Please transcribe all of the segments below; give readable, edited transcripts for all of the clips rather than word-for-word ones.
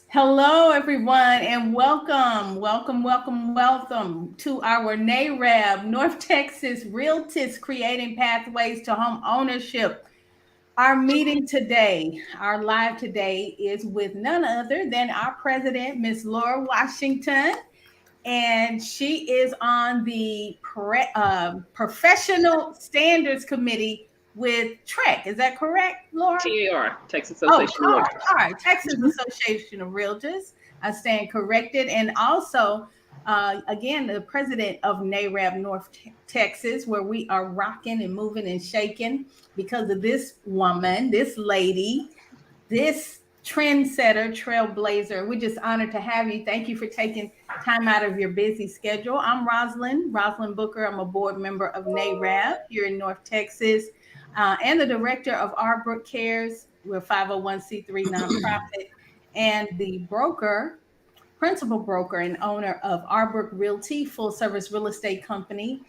Hello, everyone, and welcome to our NAREB, North Texas Realtist Creating Pathways to Home Ownership. Our meeting today, our live today, is with none other than our president, Miss Lora Washington, and she is on the Professional Standards Committee with TREC. Is that correct, Laura? TAR, Texas Oh, Association of Realtors. all right. Texas Association of Realtors. I stand corrected. And also, again, the president of NAREB North Texas, where we are rocking and moving and shaking because of this woman, this lady, this trendsetter, trailblazer. We're just honored to have you. Thank you for taking time out of your busy schedule. I'm Rosalind Booker. I'm a board member of NAREB here in North Texas and the director of Arbrook Cares. We're a 501c3 nonprofit and the principal broker and owner of Arbrook Realty, full service real estate company.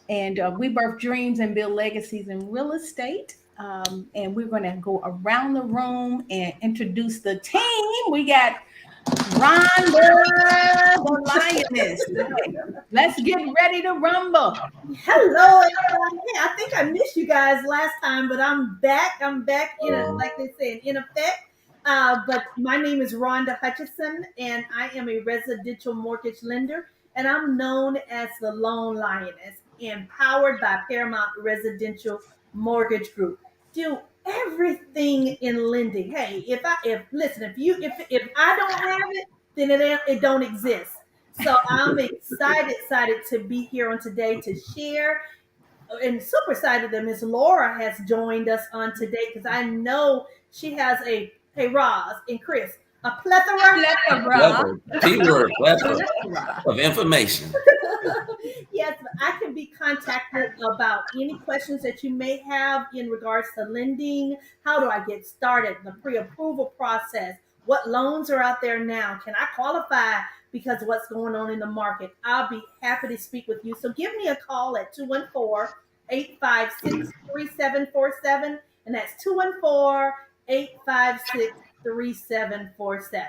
And we birth dreams and build legacies in real estate. And we're going to go around the room and introduce the team. We got Rhonda, the lioness. Let's get ready to rumble. Hello, everyone. Hey, I think I missed you guys last time, but I'm back. I'm back in, like they said, in effect. But my name is Rhonda Hutchison, and I am a residential mortgage lender, and I'm known as the Lone Lioness, empowered by Paramount Residential Mortgage Group. Do everything in lending. Hey, if I don't have it, then it don't exist. So I'm excited to be here on today to share, and super excited that Miss Lora has joined us on today because I know she has a Roz and Chris, a plethora of information. Yes, I can be contacted about any questions that you may have in regards to lending. How do I get started? The pre-approval process. What loans are out there now? Can I qualify because of what's going on in the market? I'll be happy to speak with you. So give me a call at 214-856-3747. And that's 214-856-3747.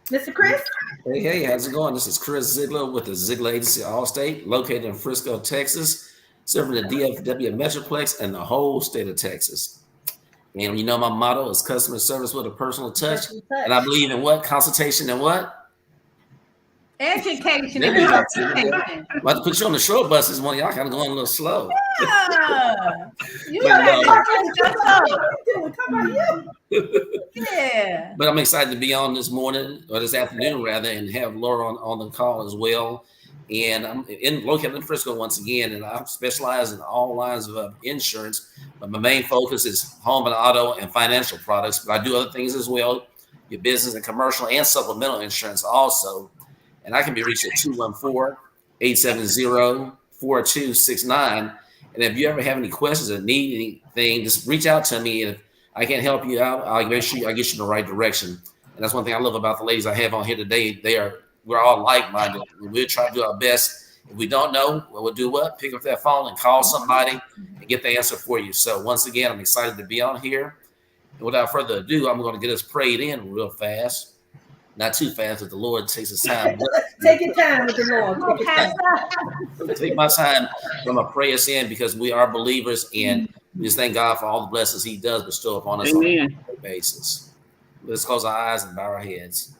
Mr. Chris? Hey, how's it going? This is Chris Ziegler with the Ziegler Agency Allstate, located in Frisco, Texas, serving the DFW Metroplex and the whole state of Texas. And you know my motto is customer service with a personal touch. And I believe in what? Consultation and what? Education. I'm about to put you on the short bus this morning. Y'all kind of going a little slow. Yeah. Yeah. But I'm excited to be on this morning, or this afternoon rather, and have Laura on the call as well. And I'm located in Frisco once again, and I specialize in all lines of insurance. But my main focus is home and auto and financial products. But I do other things as well, your business and commercial and supplemental insurance also. And I can be reached at 214-870-4269. And if you ever have any questions or need anything, just reach out to me. And if I can't help you out, I'll make sure I get you in the right direction. And that's one thing I love about the ladies I have on here today. We're all like-minded. We'll try to do our best. If we don't know, we'll do what? Pick up that phone and call somebody and get the answer for you. So once again, I'm excited to be on here. And without further ado, I'm going to get us prayed in real fast. Not too fast, but the Lord takes his time. Take your time with the Lord. Take my time. I'm going to pray us in because we are believers, and we just thank God for all the blessings he does bestow upon us on a daily basis. Let's close our eyes and bow our heads.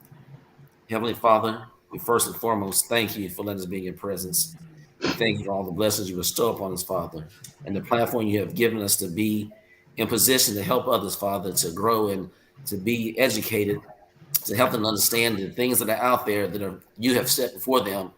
Heavenly Father, we first and foremost thank you for letting us be in your presence. We thank you for all the blessings you bestow upon us, Father, and the platform you have given us to be in position to help others, Father, to grow and to be educated, to help them understand the things that are out there that you have set before them.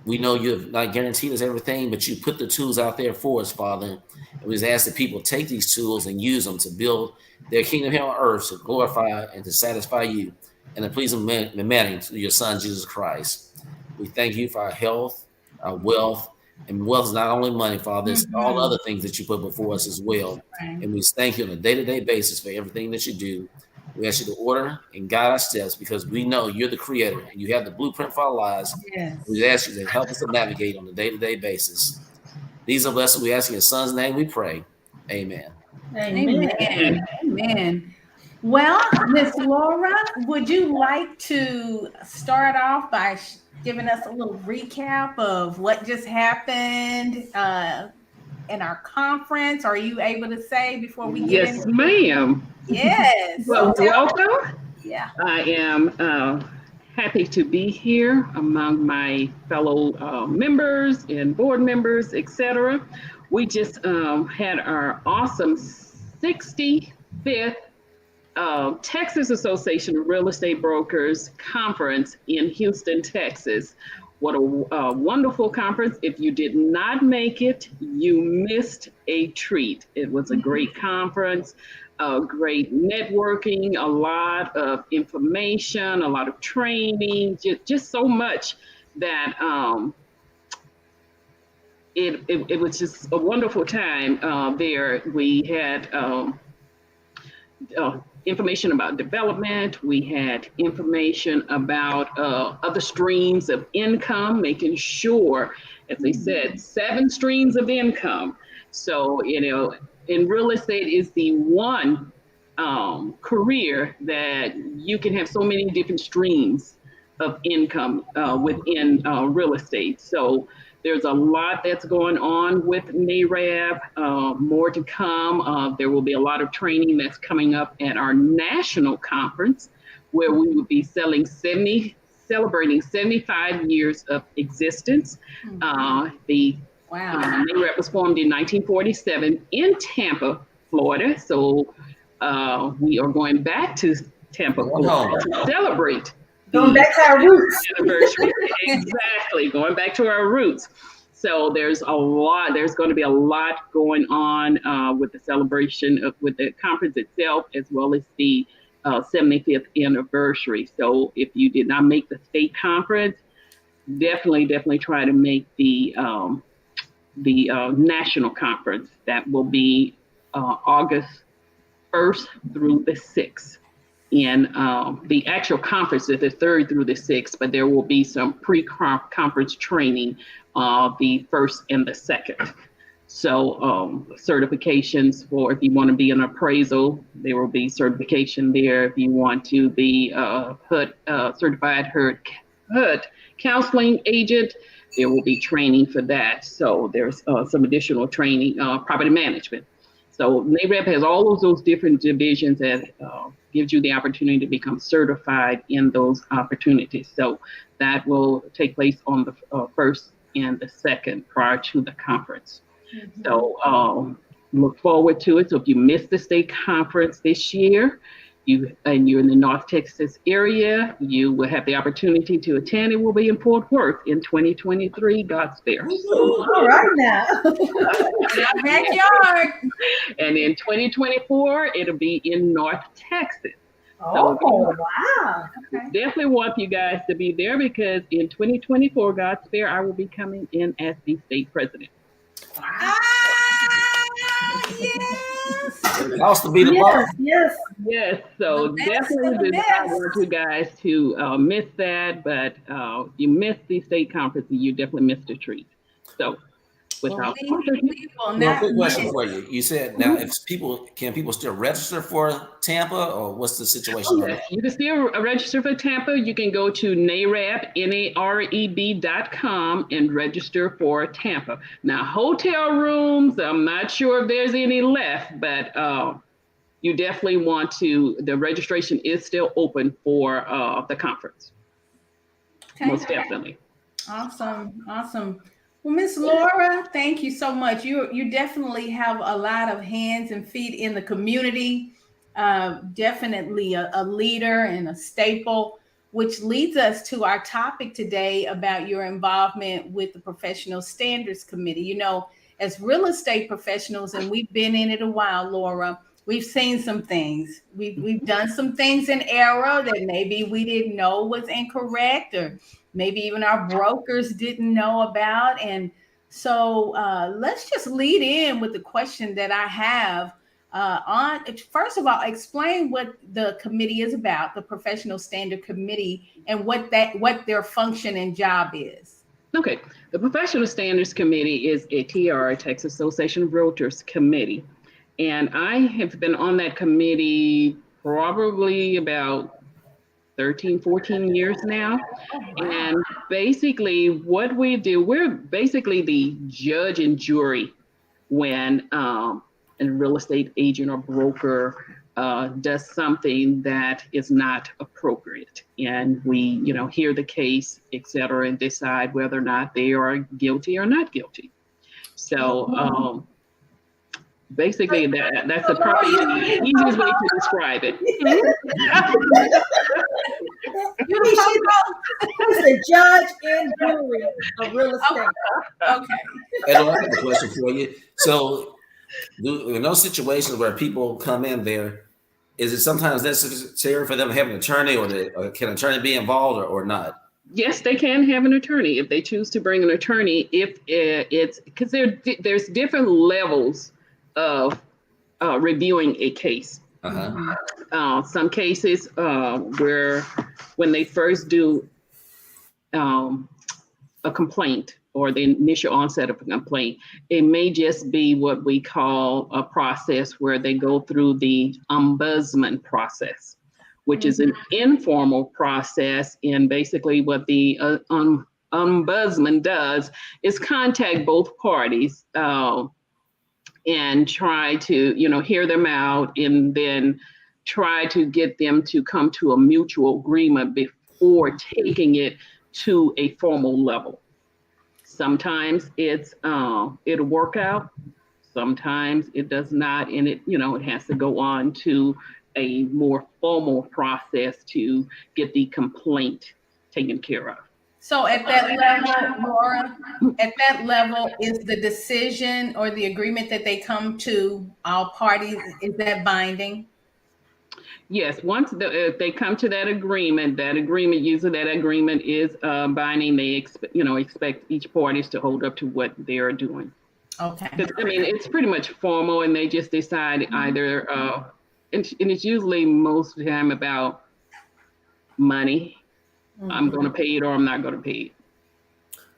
We know you have not guaranteed us everything, but you put the tools out there for us, Father. And we just ask that people take these tools and use them to build their kingdom here on earth, to glorify and to satisfy you and to please and manner to your Son, Jesus Christ. We thank you for our health, our wealth, and wealth is not only money, Father, it's all other things that you put before us as well. And we thank you on a day-to-day basis for everything that you do. We ask you to order and guide our steps because we know you're the creator and you have the blueprint for our lives. Yes. We ask you to help us to navigate on a day-to-day basis. These are blessings we ask in your Son's name we pray. Amen. Amen. Amen. Well, Miss Laura, would you like to start off by giving us a little recap of what just happened in our conference? Are you able to say before we get Yes, into? ma'am. Yes. So Well, tell. welcome. Yeah. I am happy to be here among my fellow members and board members, etc. We just had our awesome 65th Texas Association of Real Estate Brokers conference in Houston, Texas. What a wonderful conference. If you did not make it, you missed a treat. It was a great conference, great networking, a lot of information, a lot of training, just so much that it was just a wonderful time there. We had information about development. We had information about other streams of income, making sure, as they said, 7 streams of income. So, in real estate is the one career that you can have so many different streams of income within real estate. So there's a lot that's going on with NAREB, more to come. There will be a lot of training that's coming up at our national conference, where we will be celebrating 75 years of existence. The NAREB was formed in 1947 in Tampa, Florida. So we are going back to Tampa, Florida to celebrate. Going back to our roots. Anniversary. Exactly. Going back to our roots. So there's going to be a lot going on with the celebration with the conference itself, as well as the 75th anniversary. So if you did not make the state conference, definitely try to make the national conference. That will be August 1st through the 6th. And the actual conference is the 3rd through the 6th, but there will be some pre-conference training the 1st and the 2nd. So certifications for if you want to be an appraisal, there will be certification there. If you want to be certified HUD counseling agent, there will be training for that. So there's some additional training, property management. So NAREB has all of those different divisions that gives you the opportunity to become certified in those opportunities. So that will take place on the 1st and the 2nd prior to the conference. Mm-hmm. So look forward to it. So if you missed the state conference this year, you're in the North Texas area, you will have the opportunity to attend. It will be in Fort Worth in 2023, God's Fair. All right now. Backyard. And in 2024, it'll be in North Texas. Oh, so wow. Definitely want you guys to be there, because in 2024, God's Fair, I will be coming in as the state president. Wow. Yes. It costs to be the boss. Yes. So definitely I want you guys to miss that, but you missed the state conference, you definitely missed a treat. So without we will not. Quick question for you. You said now, if can people still register for Tampa, or what's the situation? Yes, you can still register for Tampa. You can go to NAREB, NAREB.com, and register for Tampa. Now, hotel rooms, I'm not sure if there's any left, but you definitely want to. The registration is still open for the conference. Okay. Most definitely. Awesome. Well, Miss Lora, thank you so much. You definitely have a lot of hands and feet in the community. Definitely a leader and a staple, which leads us to our topic today about your involvement with the Professional Standards Committee. You know, as real estate professionals, and we've been in it a while, Lora, we've seen some things. We've done some things in error that maybe we didn't know was incorrect, or maybe even our brokers didn't know about. And so let's just lead in with the question that I have on. First of all, explain what the committee is about, the Professional Standard Committee, and what their function and job is. Okay. The Professional Standards Committee is a TR, Texas Association of Realtors committee. And I have been on that committee probably about 13, 14 years now. Oh, wow. And basically what we do, we're basically the judge and jury when a real estate agent or broker does something that is not appropriate. And we, hear the case, et cetera, and decide whether or not they are guilty or not guilty. So basically that's probably the easiest way to describe it. He's the judge and jury of real estate. Okay. Hey, Lora, I have a question for you. So, in those situations where people come in there, is it sometimes necessary for them to have an attorney, or can an attorney be involved or not? Yes, they can have an attorney if they choose to bring an attorney. If it's because there's different levels of reviewing a case. Some cases where when they first do a complaint or the initial onset of a complaint, it may just be what we call a process where they go through the ombudsman process, which is an informal process. And basically what the ombudsman does is contact both parties and try to, hear them out, and then try to get them to come to a mutual agreement before taking it to a formal level. Sometimes it'll work out. Sometimes it does not, and it has to go on to a more formal process to get the complaint taken care of. So at that level, Lora, at that level, is the decision or the agreement that they come to, all parties, is that binding? Yes, once they come to that agreement usually that agreement is binding. They expect each parties to hold up to what they are doing. Okay. It's pretty much formal, and they just decide either, and it's usually most of the time about money. I'm going to pay it or I'm not going to pay it.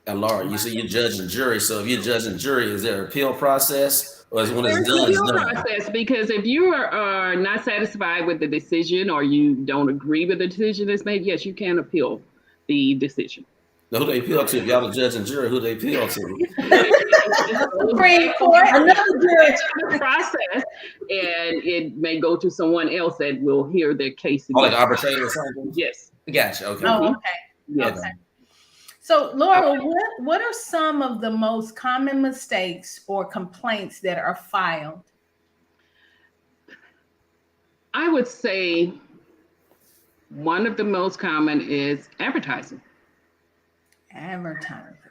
And Lora, you say you're judge and jury. So if you're judge and jury, is there an appeal process, or is it when it's done? There's an appeal process, because if you are not satisfied with the decision or you don't agree with the decision that's made, yes, you can appeal the decision. Now, who they appeal to? If y'all the judge and jury, who they appeal to? Supreme Court. Another process, and it may go to someone else that will hear their case. Oh, like arbitrator or something? Yes. Gotcha. Okay. Oh, okay. Yes. Okay. So, Lora, what are some of the most common mistakes or complaints that are filed? I would say one of the most common is advertising.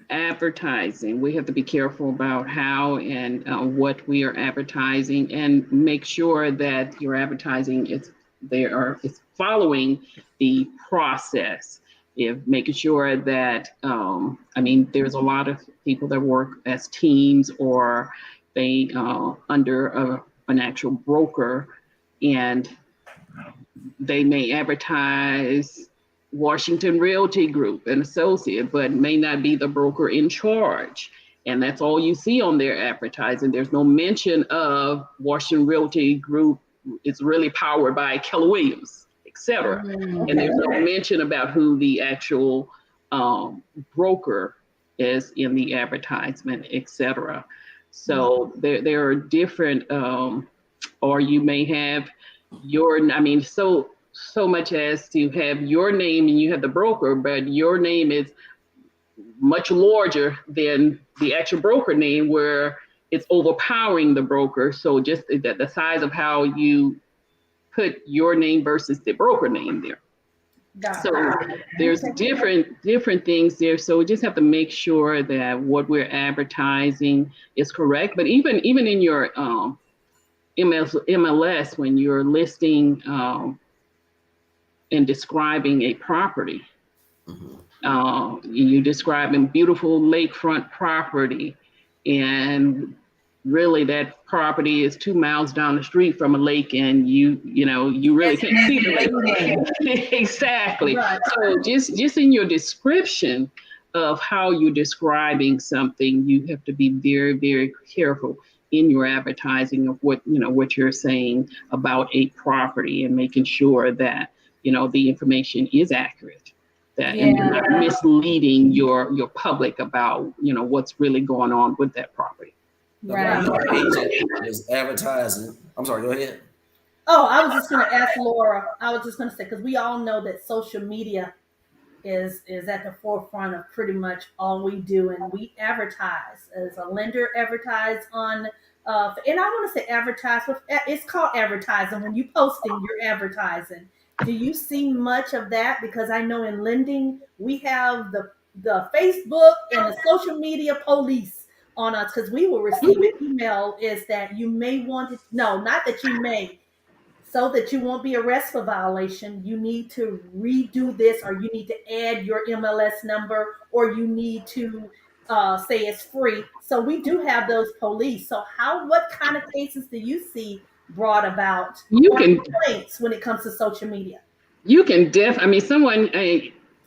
Advertising. We have to be careful about how and what we are advertising, and make sure that your advertising is following the process. If making sure that there's a lot of people that work as teams, or they under an actual broker, and they may advertise Washington Realty Group and Associate, but may not be the broker in charge. And that's all you see on their advertising. There's no mention of Washington Realty Group. It's really powered by Keller Williams, et cetera. And there's no mention about who the actual broker is in the advertisement, et cetera. So there are different, or you may have so much as to have your name and you have the broker, but your name is much larger than the actual broker name, where it's overpowering the broker. So just the size of how you put your name versus the broker name there. So there's different things there. So we just have to make sure that what we're advertising is correct. But even in your MLS, when you're listing and describing a property, you describing beautiful lakefront property, and really that property is 2 miles down the street from a lake, and you really can't see the lake. Exactly. Right. So just in your description of how you're describing something, you have to be very, very careful. in your advertising of what you're saying about a property, and making sure that the information is accurate, that and you're not misleading your public about what's really going on with that property. Right. Your agent is advertising. I'm sorry. Go ahead. Oh, I was just going to ask Laura. I was just going to say, because we all know that social media is at the forefront of pretty much all we do, and we advertise as a lender. Advertise on, and I want to say advertise with. It's called advertising. When you posting, you're advertising. Do you see much of that? Because I know in lending we have the Facebook and the social media police on us, because we will receive an email is that you may want to, no, not that you may, so that you won't be arrested for violation, you need to redo this, or you need to add your MLS number, or you need to say it's free. So we do have those police. So what kind of cases do you see brought about, complaints when it comes to social media? You can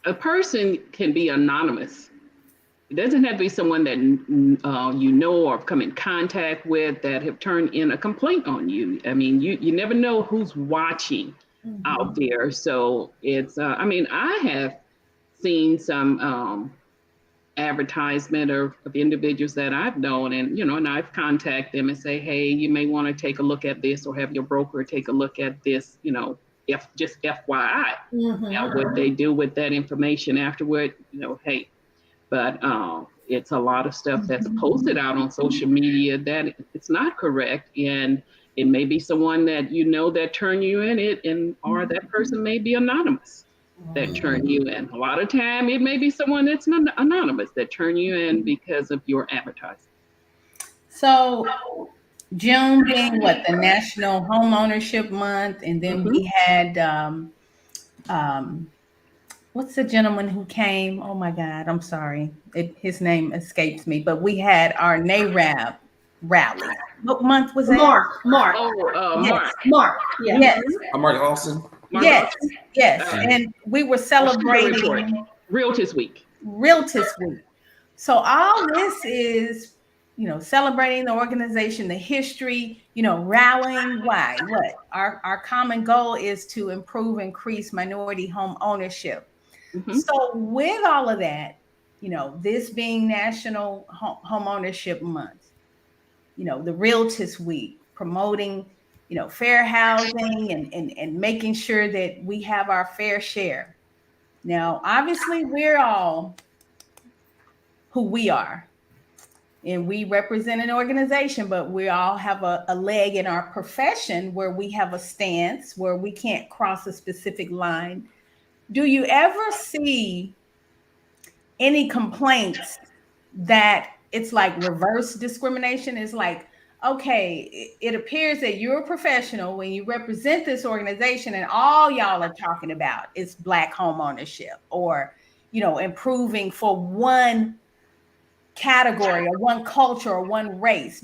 a person can be anonymous. It doesn't have to be someone that or have come in contact with that have turned in a complaint on you. I mean, you never know who's watching out there. So it's I have seen some advertisement of individuals that I've known, and I've contacted them and say, hey, you may want to take a look at this, or have your broker take a look at this, just FYI. Now, what they do with that information afterward, hey. But it's a lot of stuff that's posted out on social media that it's not correct, and it may be someone that that turned you in, or that person may be anonymous that turned you in. A lot of time, it may be someone that's not anonymous that turned you in because of your advertising. So June being the National Homeownership Month, and then we had what's the gentleman who came? Oh my God, I'm sorry. His name escapes me, but we had our NAREB rally. What month was that? Mark. Oh, yes. Mark. Yeah. Yes. Mark Austin. Yes. And we were celebrating Realtist Week. So all this is, celebrating the organization, the history, rallying. Why? What? Our common goal is to increase minority home ownership. So with all of that, this being National Home Ownership Month, the Realtist Week, promoting, fair housing and making sure that we have our fair share. Now, obviously, we're all who we are, and we represent an organization, but we all have a leg in our profession where we have a stance where we can't cross a specific line. Do you ever see any complaints that it's like reverse discrimination? It's like, okay, it appears that you're a professional when you represent this organization, and all y'all are talking about is Black home ownership, or, improving for one category or one culture or one race.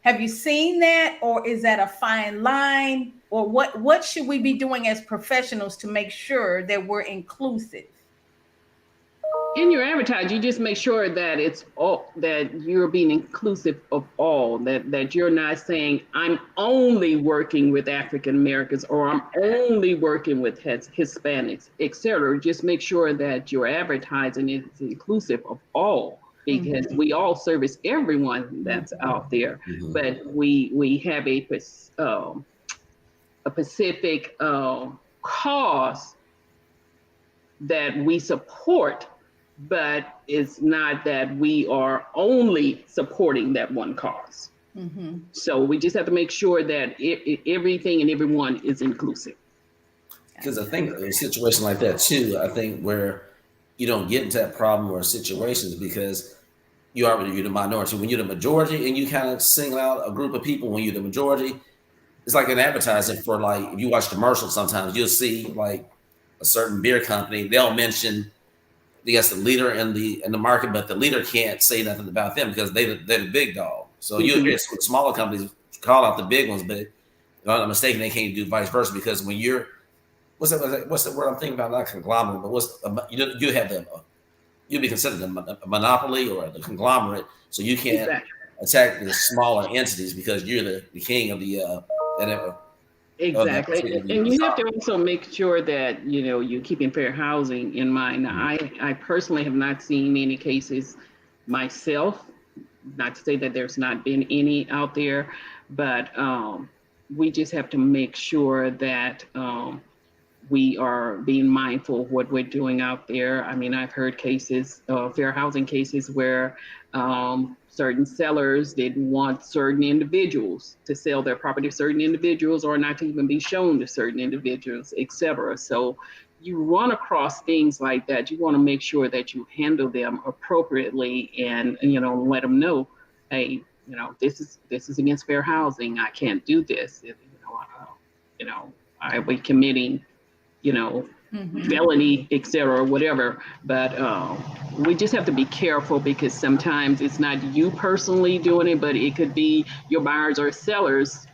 Have you seen that, or is that a fine line, or what should we be doing as professionals to make sure that we're inclusive? In your advertising, you just make sure that it's all, that you're being inclusive of all, that you're not saying I'm only working with African Americans, or I'm only working with Hispanics, etc. Just make sure that your advertising is inclusive of all, because we all service everyone that's out there. But we have a specific cause that we support, but it's not that we are only supporting that one cause. So we just have to make sure that everything and everyone is inclusive. Because I think a situation like that too, I think where you don't get into that problem or situations because you're the minority. When you're the majority and you kind of single out a group of people, when you're the majority, it's like an advertising for, like, if you watch commercials, sometimes you'll see like a certain beer company, they'll mention the leader in the market, but the leader can't say nothing about them because they're the big dog. So you hear smaller companies call out the big ones, but if I'm not mistaken, they can't do vice versa, because when you're what's the word I'm thinking about? Not conglomerate, but you'll be considered a monopoly or the conglomerate, so you can't attack the smaller entities because you're the king of the whatever. Exactly. And you have to also make sure that, you're keeping fair housing in mind. Now, I personally have not seen any cases myself, not to say that there's not been any out there, but we just have to make sure that we are being mindful of what we're doing out there. I mean, I've heard cases, fair housing cases, where certain sellers didn't want certain individuals to sell their property to certain individuals, or not to even be shown to certain individuals, etc. So you run across things like that. You want to make sure that you handle them appropriately, and let them know, hey, this is against fair housing. I can't do this. I will be committing felony, etc., whatever. But we just have to be careful, because sometimes it's not you personally doing it, but it could be your buyers or sellers,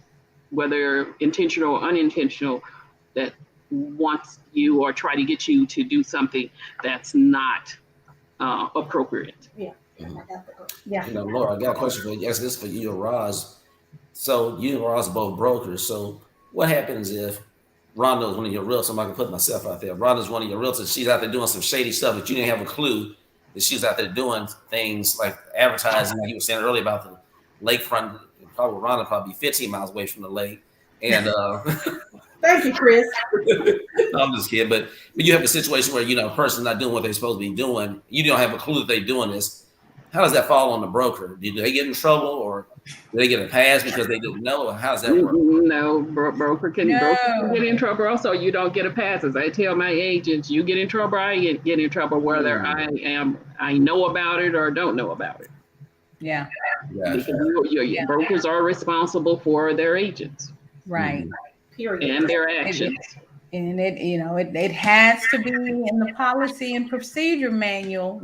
whether intentional or unintentional, that wants you or try to get you to do something that's not appropriate. Yeah. Yeah. Laura, I got a question for you. Yes, this is for you and Roz. So you and Roz are both brokers. So what happens if Rhonda is one of your realtors? I'm not gonna put myself out there. Rhonda's one of your realtors. She's out there doing some shady stuff, but you didn't have a clue that she's out there doing things like advertising. Like you were saying earlier about the lakefront. Probably Rhonda probably 15 miles away from the lake. And thank you, Chris. I'm just kidding. But you have a situation where a person's not doing what they're supposed to be doing. You don't have a clue that they're doing this. How does that fall on the broker? Do they get in trouble, or do they get a pass because they didn't know? How does that work? No, broker can get in trouble. Also, you don't get a pass. As I tell my agents, you get in trouble, I get in trouble, whether I know about it or don't know about it. Yeah. Because your brokers are responsible for their agents. Right. Period. And their actions. And it has to be in the policy and procedure manual,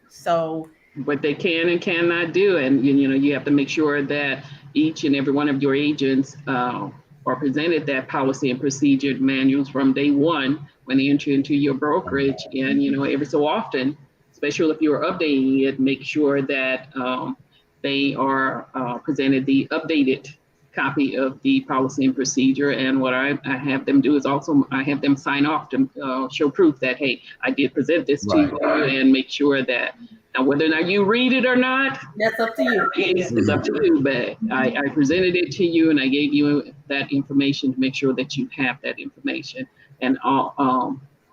so. What they can and cannot do. And, you have to make sure that each and every one of your agents are presented that policy and procedure manuals from day one when they enter into your brokerage. And, every so often, especially if you're updating it, make sure that they are presented the updated copy of the policy and procedure. And what I have them do is also I have them sign off to show proof that, hey, I did present this to you, and make sure that now whether or not you read it or not, that's up to you. It's up to you. But I presented it to you, and I gave you that information to make sure that you have that information. And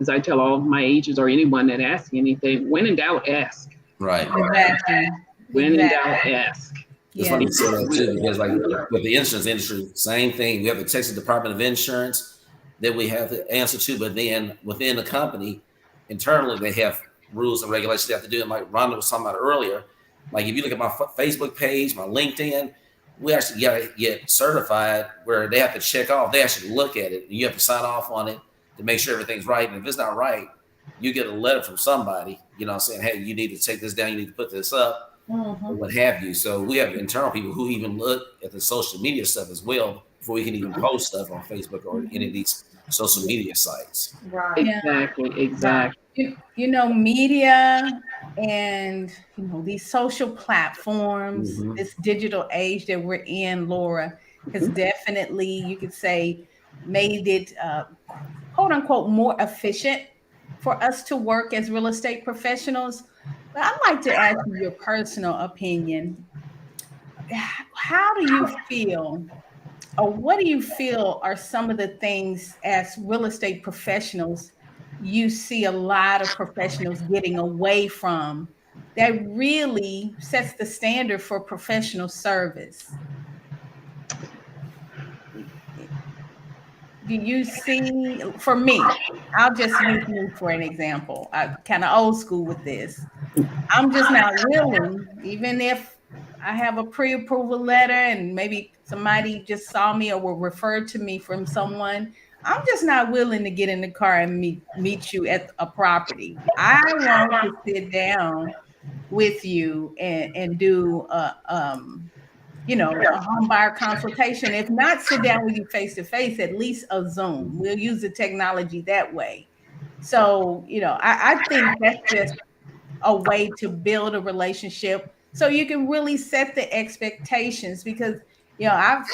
as I tell all my agents or anyone that asks anything, when in doubt, ask. Right. Exactly. When in doubt, ask. Just want to say that too, because like with the insurance industry, same thing. We have the Texas Department of Insurance that we have to answer to, but then within the company, internally, they have rules and regulations they have to do. And like Rhonda was talking about earlier, like if you look at my Facebook page, my LinkedIn, we actually got to get certified where they have to check off. They actually look at it. You have to sign off on it to make sure everything's right. And if it's not right, you get a letter from somebody, saying, hey, you need to take this down. You need to put this up. Or what have you. So we have internal people who even look at the social media stuff as well before we can even post stuff on Facebook or any of these social media sites. Right. Exactly. Media and these social platforms, this digital age that we're in, Laura, has definitely, you could say, made it quote unquote more efficient for us to work as real estate professionals. But I'd like to ask you your personal opinion. How do you feel, or what do you feel are some of the things as real estate professionals you see a lot of professionals getting away from that really sets the standard for professional service? Do you see, for me, I'll just use me for an example. I'm kind of old school with this. I'm just not willing, even if I have a pre-approval letter and maybe somebody just saw me or were referred to me from someone, I'm just not willing to get in the car and meet you at a property. I want to sit down with you and do a home buyer consultation. If not sit down with you face to face, at least a Zoom. We'll use the technology that way. So, I think that's just a way to build a relationship so you can really set the expectations. Because I've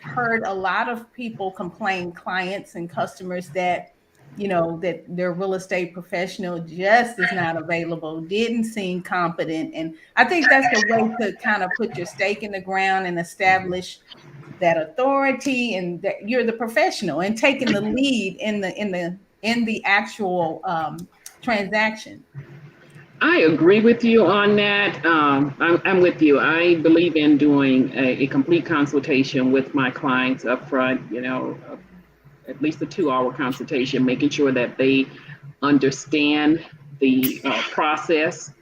heard a lot of people complain, clients and customers, that that their real estate professional just is not available, didn't seem competent. And I think that's the way to kind of put your stake in the ground and establish that authority, and that you're the professional and taking the lead in the actual transaction. I agree with you on that. I'm with you. I believe in doing a complete consultation with my clients up front, at least a 2 hour consultation, making sure that they understand the process,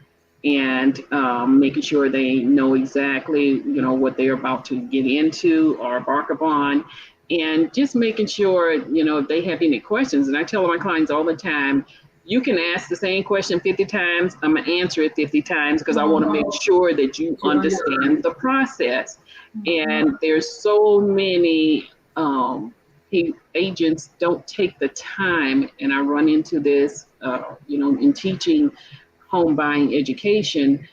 and making sure they know exactly, what they're about to get into or embark upon, and just making sure, if they have any questions. And I tell my clients all the time, you can ask the same question 50 times. I'm going to answer it 50 times because I want to make sure that you understand the process. And there's so many agents don't take the time, and I run into this, in teaching home buying education,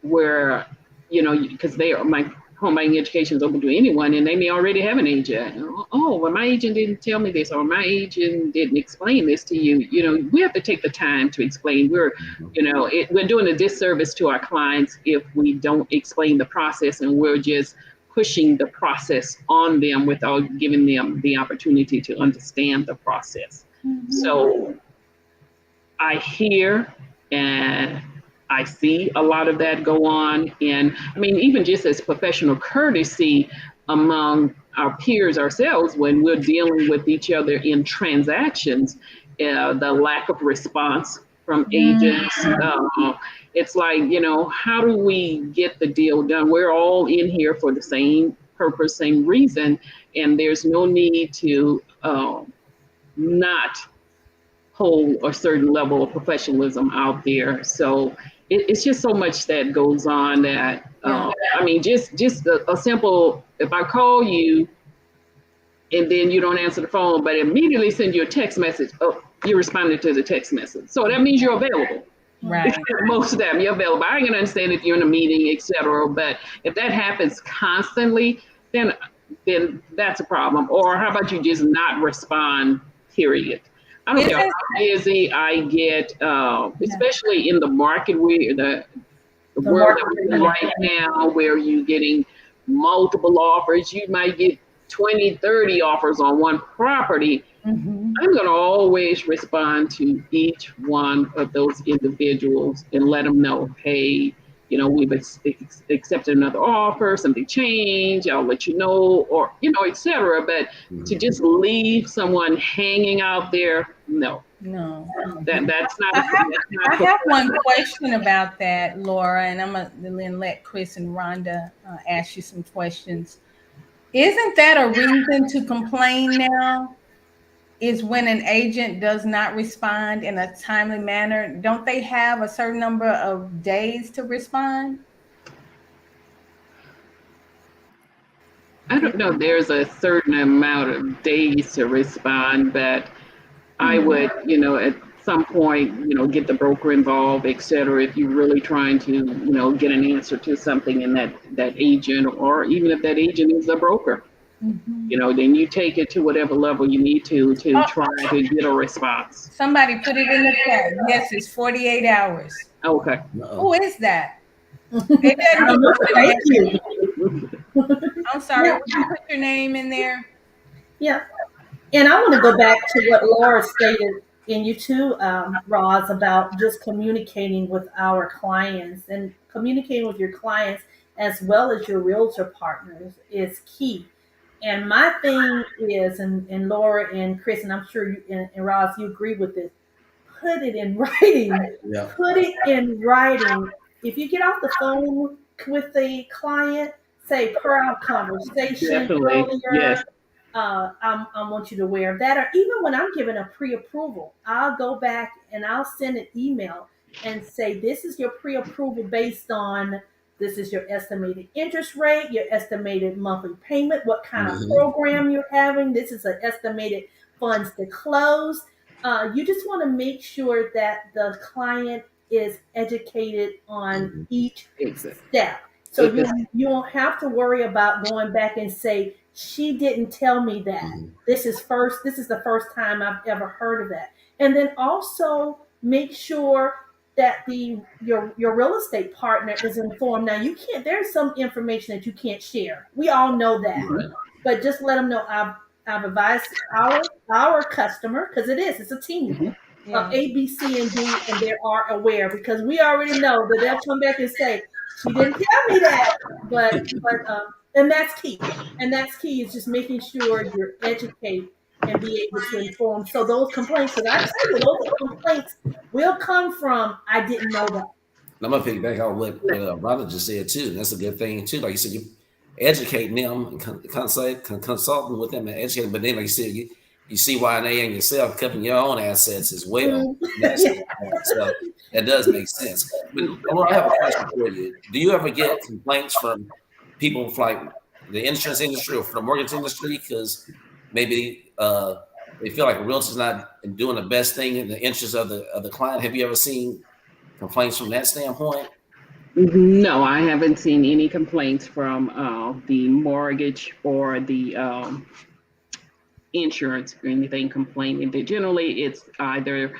where, because my home buying education is open to anyone, and they may already have an agent. Oh, well, my agent didn't tell me this, or my agent didn't explain this to you. We have to take the time to explain. We're doing a disservice to our clients if we don't explain the process, and we're just pushing the process on them without giving them the opportunity to understand the process. Mm-hmm. So I hear and I see a lot of that go on. And I mean, even just as professional courtesy among our peers ourselves, when we're dealing with each other in transactions, the lack of response from agents, it's like, how do we get the deal done? We're all in here for the same purpose, same reason, and there's no need to not hold a certain level of professionalism out there. So it's just so much that goes on that, I mean, just a simple, if I call you and then you don't answer the phone, but immediately send you a text message, oh, you responded to the text message. So that means you're available. Right. Most of them, you're available. I can understand if you're in a meeting, etc. But if that happens constantly, then that's a problem. Or how about you just not respond, period? I don't care how busy I get, especially in the market where the world that we're in right now, where you're getting multiple offers. You might get 20, 30 offers on one property. Mm-hmm. I'm going to always respond to each one of those individuals and let them know, hey, we've accepted another offer, something changed, I'll let you know, or, et cetera. But to just leave someone hanging out there, no. That's not. I have one question about that, Lora, and I'm going to then let Chris and Rhonda ask you some questions. Isn't that a reason to complain now? Is when an agent does not respond in a timely manner? Don't they have a certain number of days to respond? I don't know. There's a certain amount of days to respond, but I would, at some point, get the broker involved, et cetera, if you're really trying to, get an answer to something in that agent, or even if that agent is a broker. Mm-hmm. Then you take it to whatever level you need to try to get a response. Somebody put it in the chat. Yes, it's 48 hours. Okay. Who is that? Thank you. I'm sorry. Would you put your name in there? Yeah. And I want to go back to what Lora stated in you too, Roz, about just communicating with our clients, and communicating with your clients as well as your realtor partners is key. And my thing is, and Lora and Chris, and I'm sure you and Roz, you agree with this, put it in writing. Yeah. Put it in writing. If you get off the phone with the client, say per our conversation earlier, yes. I want you to aware of that. Or even when I'm given a pre-approval, I'll go back and I'll send an email and say, this is your pre-approval based on, this is your estimated interest rate, your estimated monthly payment, what kind of program you're having. This is an estimated funds to close. You just want to make sure that the client is educated on each Exactly. step. So you won't have to worry about going back and say, she didn't tell me that. This is the first time I've ever heard of that. And then also make sure that your real estate partner is informed. Now there's some information that you can't share. We all know that. Right. But just let them know I've advised our customer, because it's a team of A, B, C, and D, and they are aware, because we already know that they'll come back and say, she didn't tell me that. But and that's key. And that's key, is just making sure you're educated and be able to inform. So those complaints, because I tell you, those complaints will come from, I didn't know that. I'm gonna piggyback on what Rhonda just said too. That's a good thing too. Like you said, you educating them, consulting with them, and educating. But then, like you said, you see why they and yourself covering your own assets as well. So that does make sense. But Laura, I have a question for you. Do you ever get complaints from people from like the insurance industry or from the mortgage industry because maybe they feel like a realtor's not doing the best thing in the interest of the client? Have you ever seen complaints from that standpoint? No, I haven't seen any complaints from the mortgage or the insurance or anything complaining. Generally, it's either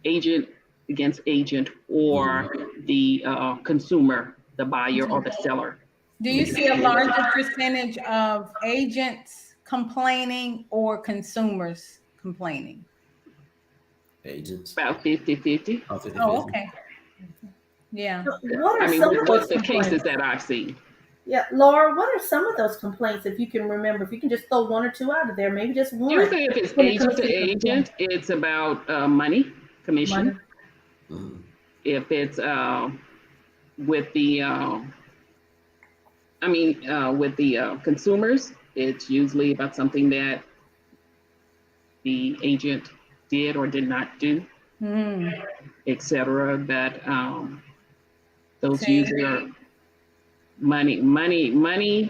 agent against agent or the consumer, the buyer or the seller. Do you see a larger percentage of agents complaining or consumers complaining? Agents. About 50-50. Oh, okay. Yeah. What are some of what's those the cases that I've seen? Yeah, Laura, what are some of those complaints, if you can remember? If you can just throw one or two out of there, maybe just one. Usually if it's agent to agent, it's about money, commission. If it's with the with the consumers, it's usually about something that the agent did or did not do, etc. That those usually are money,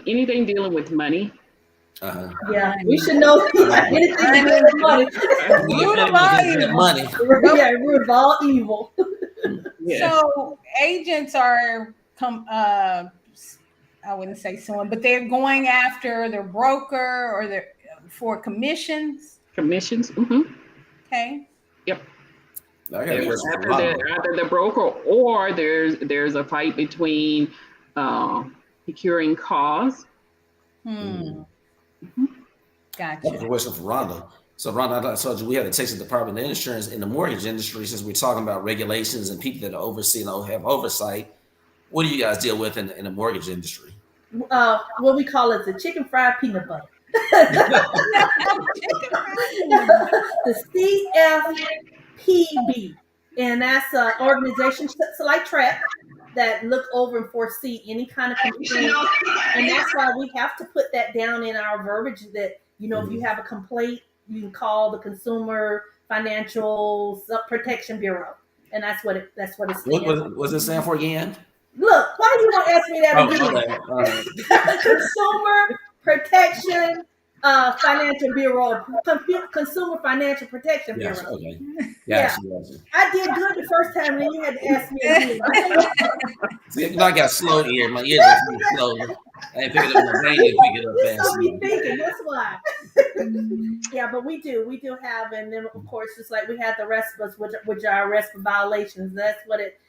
anything dealing with money. Yeah, we should know anything with money. Root of all evil. Money. Yeah, root of all evil. Yes. So agents are I wouldn't say suing, but they're going after their broker or their for commissions. Commissions. Okay. Yep. Either the broker or there's a fight between procuring cause. Gotcha. That's a question for Rhonda. So Rhonda, I told you we have the Texas Department of Insurance in the mortgage industry. Since we're talking about regulations and people that oversee and have oversight, what do you guys deal with in the mortgage industry? What we call it the chicken fried peanut butter. The CFPB, and that's an organization like TRAP that look over and foresee any kind of complaint, and that's why we have to put that down in our verbiage that if you have a complaint, you can call the Consumer Financial Protection Bureau, and that's what it stands for. What does it stand for again? Look, why do you want to ask me that again? Consumer Protection Financial Bureau, Consumer Financial Protection Bureau. Yes, okay. Yeah. I did good the first time, and then you had to ask me again. I got slow ear. My ears are slow. I ain't pick it up. My brain didn't pick it up fast. That's me thinking. That's why. Yeah, but we do have, and then of course, just like we had the RESPAs, which are RESPA violations. That's what it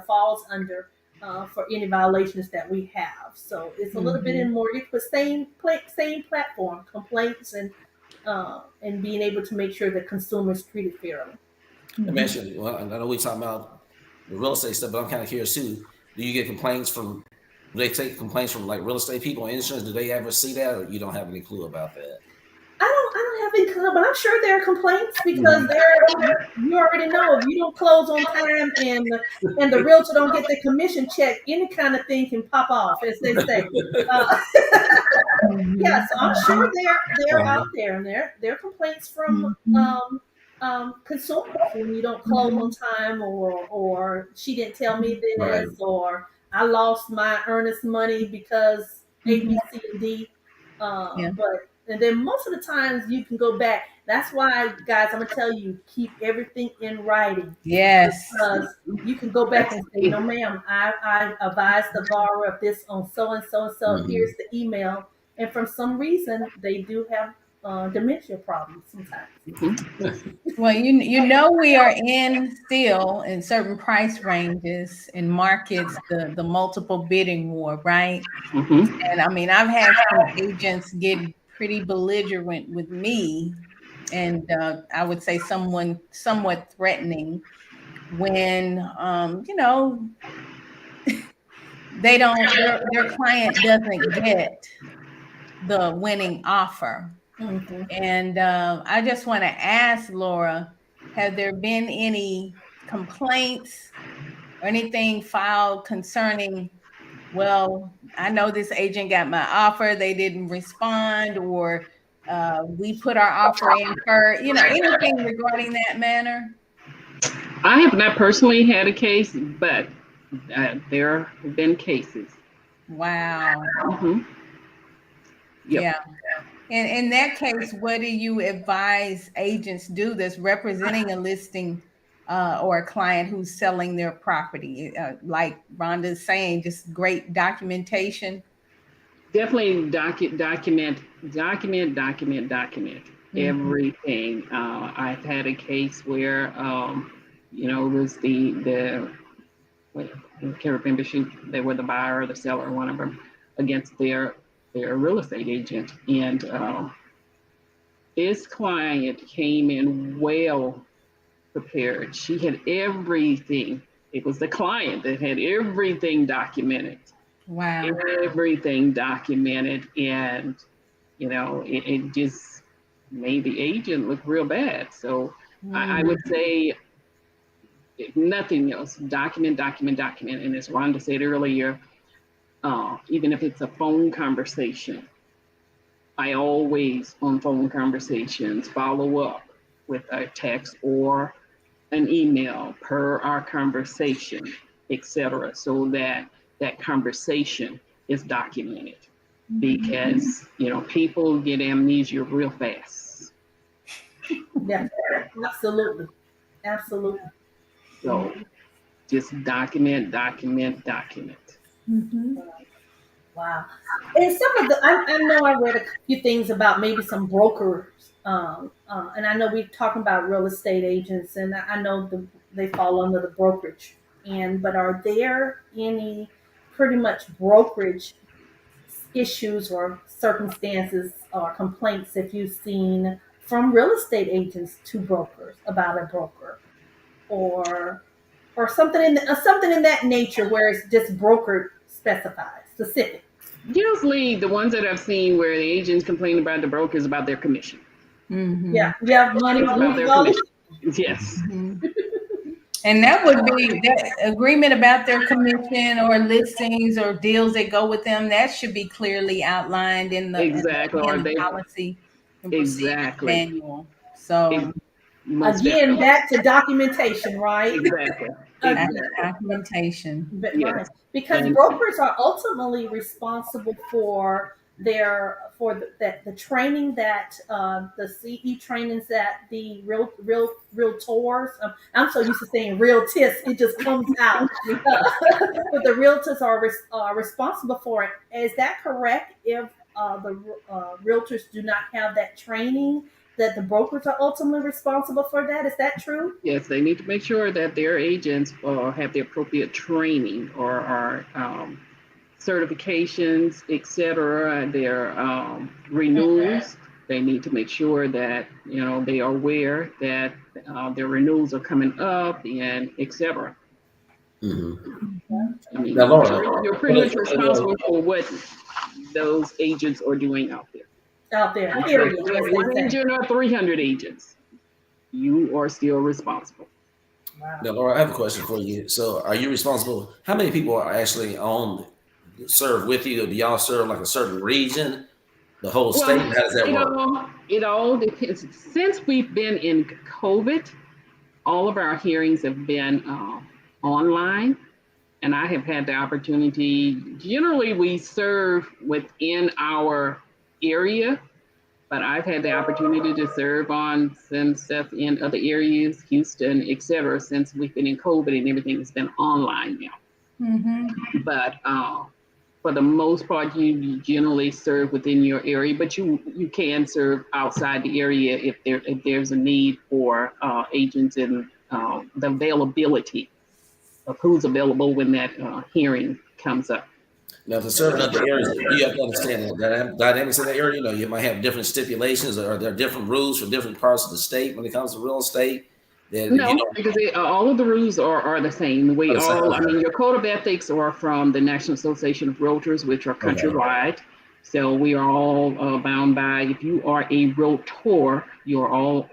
falls under. For any violations that we have, so it's a little bit in mortgage, but same platform, complaints and being able to make sure that consumers treated fairly. I mentioned. Well, I know we talking about the real estate stuff, but I'm kind of curious too. Do you get complaints from? Do they take complaints from like real estate people and insurance? Do they ever see that, or you don't have any clue about that? I don't have any clue, but I'm sure there are complaints because you already know if you don't close on time and the realtor don't get the commission check, any kind of thing can pop off, as they say. Yeah, so I'm sure they're out there, and there are complaints from consumers when you don't close on time, or she didn't tell me this, or I lost my earnest money because A, B, C, and D. But and then most of the times you can go back. That's why, guys, I'm gonna tell you, keep everything in writing. Yes. Because you can go back and say, no, ma'am, I advised the borrower of this on so and so and so. Mhm. Here's the email. And for some reason, they do have dementia problems sometimes. Well, you know we are in still in certain price ranges in markets the multiple bidding war, right? Mm-hmm. And I mean I've had some agents get pretty belligerent with me, and I would say somewhat threatening when they don't their client doesn't get the winning offer. Mm-hmm. And I just want to ask Laura, have there been any complaints or anything filed concerning, well, I know this agent got my offer, they didn't respond, or we put our offer in for, anything regarding that manner? I have not personally had a case, but there have been cases. Wow. Mm-hmm. Yep. Yeah. And in that case, what do you advise agents do that's representing a listing or a client who's selling their property? Like Rhonda's saying, just great documentation. Definitely document Mhm. everything. I've had a case where, it was I can't remember they were the buyer or the seller, one of them, against their real estate agent, and this client came in well prepared. She had everything. It was the client that had everything documented. Wow. Everything documented, and it just made the agent look real bad. So I Mm. would say, if nothing else, document. And as Rhonda said earlier, even if it's a phone conversation, I always, on phone conversations, follow up with a text or an email per our conversation, etc., so that that conversation is documented. Because people get amnesia real fast. Yeah, absolutely. Absolutely. So just document. Mm-hmm. Wow. And some of the, I know I read a few things about maybe some brokers, and I know we're talking about real estate agents, and I know they fall under the brokerage. But are there any pretty much brokerage issues or circumstances or complaints that you've seen from real estate agents to brokers about a broker, or something in that nature where it's just broker specified, specific? Usually the ones that I've seen where the agents complain about the brokers about their commission. Yeah, Mhm. yeah, money It's about moves their all commission. Yes. Mhm. And that would be that agreement about their commission or listings or deals that go with them. That should be clearly outlined in the Exactly. Or they policy and procedures exactly. manual. So Most again definitely. back to documentation, right? Exactly. that's Again, Exactly. documentation. but Yes. right, because And brokers are ultimately responsible for the training that the CE trainings that the realtors. I'm so used to saying realtists, it just comes out. But the realtors are responsible for it. Is that correct? If the realtors do not have that training, that the brokers are ultimately responsible for that. Is that true? yes, they need to make sure that their agents have the appropriate training or are certifications, etc. Their renewals. They need to make sure that they are aware that their renewals are coming up and etc. Mhm. I mean, Now, Laura, you're pretty much responsible for what those agents are doing out there. Out there, If period, you as have they one say. agent or 300 agents, you are still responsible. Wow. now, Laura, I have a question for you. So, are you responsible? How many people are actually on serve with you? Do y'all serve like a certain region, the whole Well, state? How does that work? it all depends. Since we've been in COVID, all of our hearings have been online, and I have had the opportunity. Generally, we serve within our area, But I've had the opportunity to serve on some stuff in other areas, Houston, et cetera, since we've been in COVID and everything has been online now. Mm-hmm. But for the most part, you generally serve within your area, but you can serve outside the area if there's a need for agents and the availability of who's available when that hearing comes up. Now, for certain other areas, you have to understand that dynamics in the area. You know, you might have different stipulations, or there are different rules for different parts of the state when it comes to real estate. That if you No, don't, because all of the rules are the same. We all, I mean, your code of ethics are from the National Association of Realtors, which are countrywide. So we are all bound by, if you are a realtor, we are all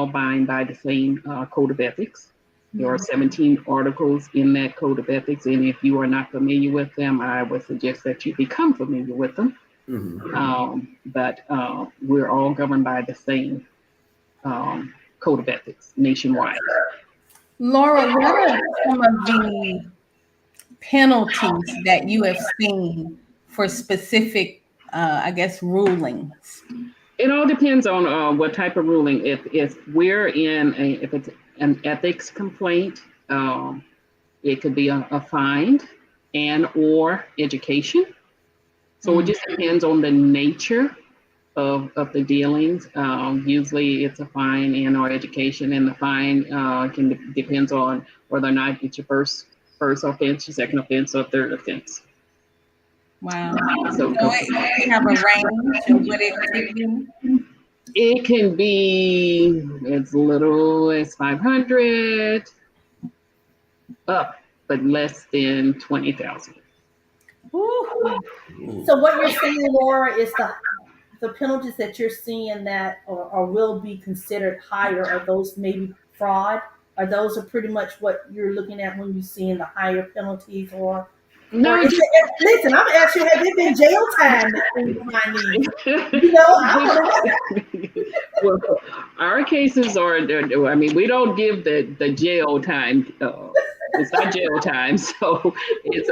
bound by the same code of ethics. There are 17 articles in that code of ethics, and if you are not familiar with them, I would suggest that you become familiar with them. But we're all governed by the same code of ethics nationwide. Lora, what are some of the penalties that you have seen for specific, I guess, rulings? It all depends on what type of ruling. If if it's an ethics complaint, it could be a fine and or education. So it just depends on the nature of the dealings. Usually it's a fine and or education, and the fine depends on whether or not it's your first offense, your second offense, or third offense. Wow. So you have a range of what it could be? It can be as little as 500 up, but less than 20,000. So what you're saying, Laura, is the penalties that you're seeing that or will be considered higher are those maybe fraud? Are those pretty much what you're looking at when you're seeing the higher penalties, or No, listen, I'm asking you, have there been jail time behind these? You know, I well, our cases are, I mean, we don't give the jail time. It's not jail time, so it's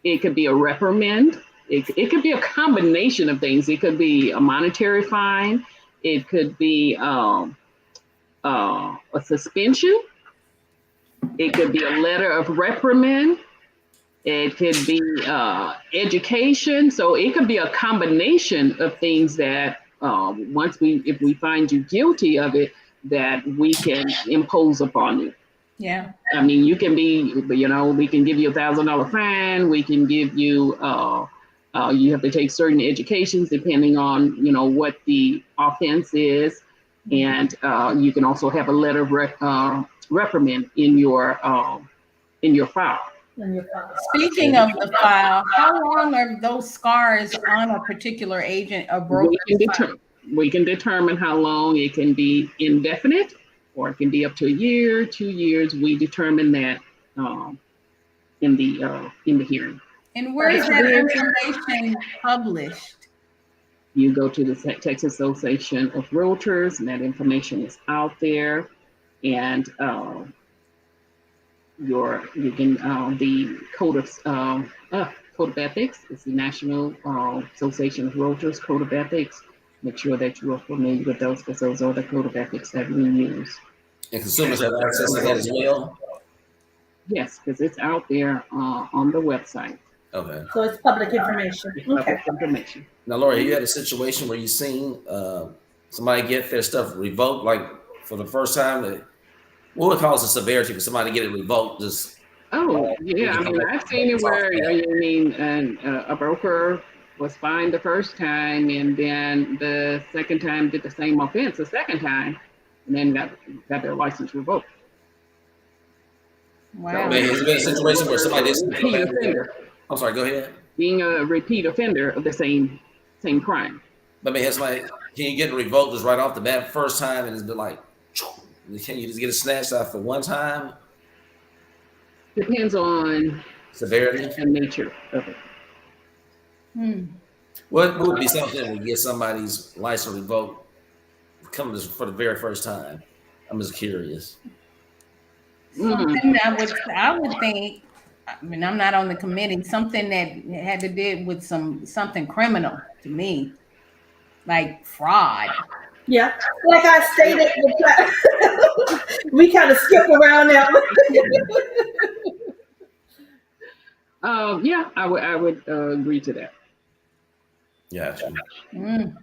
it could be a reprimand. It could be a combination of things. It could be a monetary fine. It could be a suspension. It could be a letter of reprimand. It could be education. So it could be a combination of things that if we find you guilty of it, that we can impose upon you. Yeah. I mean, you can be, we can give you $1,000 fine. We can give you, you have to take certain educations depending on, what the offense is. And you can also have a letter of reprimand in your file. Speaking of the file, how long are those scars on a particular agent or broker? We can determine how long. It can be indefinite, or it can be up to a year, 2 years. We determine that in the hearing. And where is that information published? You go to the Texas Association of Realtors, and that information is out there. And the code of ethics is the National Association of Realtors Code of Ethics. Make sure that you are familiar with those, because those are the code of ethics that we use. And consumers have access to that as well? Yes, because it's out there on the website. Okay. So it's public information. Public information. Now, Laura, you had a situation where you seen somebody get their stuff revoked, like for the first time. What would cause the severity for somebody to get it revoked? Yeah, I mean, I've seen it where a broker was fined the first time, and then the second time did the same offense the second time, and then got their license revoked. Wow. So, has there been a situation where somebody is repeat offender? I'm sorry, go ahead. Being a repeat offender of the same crime. But has somebody, can you get it revoked just right off the bat first time, and it's been like, can you just get it snatched out for one time? Depends on severity and nature of it. What would be something that would get somebody's license revoked coming for the very first time? I'm just curious. Something I would think. I mean, I'm not on the committee. Something that had to do with something criminal to me. like fraud. Yeah, like I stated, we kind of skip around that one. Yeah, I would agree to that. Yeah. Mm.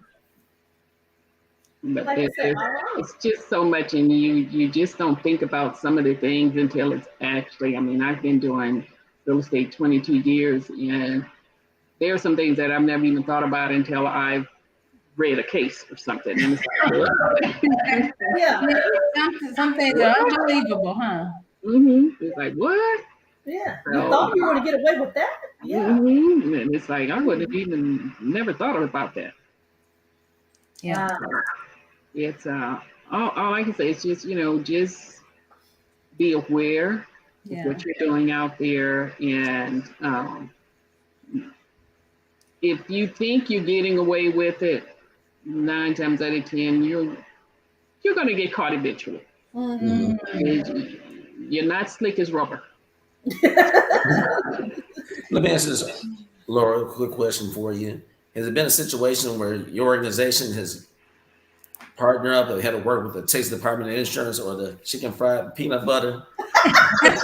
But Like I said, it's just so much, and you just don't think about some of the things until it's actually. I mean, I've been doing real estate 22 years, and there are some things that I've never even thought about until I've read a case or something. And it's like, yeah, Some things are unbelievable, huh? It's like, what? yeah. You So, thought you were going to get away with that? Yeah. And it's like, I would have even never thought about that. Yeah. It's all I can say is just, just be aware of what you're doing out there. And if you think you're getting away with it, 9 times out of 10, you're going to get caught eventually. You're not slick as rubber. Let me ask this, Laura, a quick question for you. Has it been a situation where your organization has partnered up or had to work with the Texas Department of Insurance or the chicken fried peanut butter? There's